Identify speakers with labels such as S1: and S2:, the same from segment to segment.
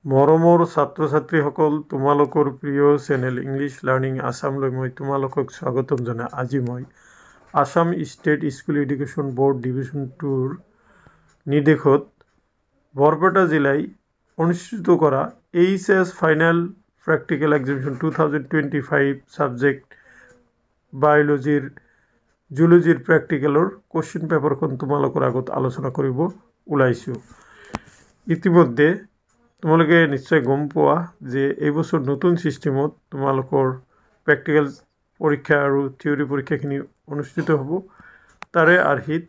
S1: মৰমৰ ছাত্ৰ ছাত্ৰীসকল, তোমালোকৰ প্ৰিয় চেনেল ইংলিছ লাৰ্নিং আছামলৈ মই তোমালোকক স্বাগতম জনাই। আজি মই Assam state school education board division 2ৰ নিৰ্দেশত বৰপেটা জিলায় অনুষ্ঠিত কৰা HS final practical examination 2025 subject বায়'লজিৰ জুলজিৰ প্ৰেক্টিকেলৰ কুৱেশ্যন পেপাৰখন তোমালোকৰ আগত আলোচনা কৰিব ওলাইছোঁ। ইতিমধ্যে তোমালোকে নিশ্চয় গম পোৱা যে এইবছৰ নতুন ছিষ্টেমত তোমালোকৰ প্ৰেক্টিকেল পৰীক্ষা আৰু থিয়ৰী পৰীক্ষাখিনি অনুষ্ঠিত হ'ব। তাৰে আৰ্হিত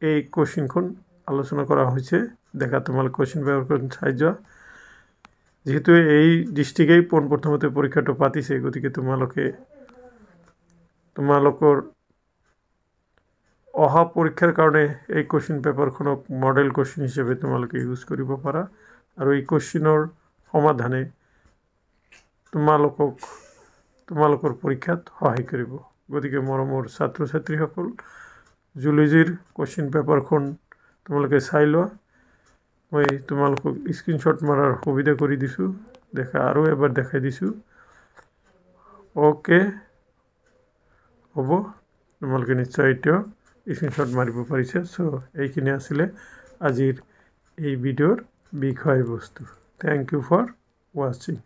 S1: এই কুৱেশ্যনখন আলোচনা কৰা হৈছে। দেখা তোমালোক কুৱেশ্যন পেপাৰখন চাই যোৱা। যিহেতু এই ডিষ্ট্ৰিক্টেই পোনপ্ৰথমতে পৰীক্ষাটো পাতিছে, গতিকে তোমালোকৰ অহা পৰীক্ষাৰ কাৰণে এই কুৱেশ্যন পেপাৰখনক মডেল কুৱেশ্যন হিচাপে তোমালোকে ইউজ কৰিব পাৰা আৰু এই কুৱেশ্যনৰ সমাধানে তোমালোকৰ পৰীক্ষাত সহায় কৰিব। গতিকে মৰমৰ ছাত্ৰ ছাত্ৰীসকল, জুলজিৰ কুৱেশ্যন পেপাৰখন তোমালোকে চাই লোৱা। মই তোমালোকক স্ক্ৰীনশ্বট মাৰাৰ সুবিধা কৰি দিছোঁ। আৰু এবাৰ দেখাই দিছোঁ। অ'কে, হ'ব, তোমালোকে নিশ্চয় এতিয়াও স্ক্ৰীনশ্বট মাৰিব পাৰিছে। এইখিনি আছিলে আজিৰ এই ভিডিঅ'ৰ বিষয়বস্তু। Thank you for watching.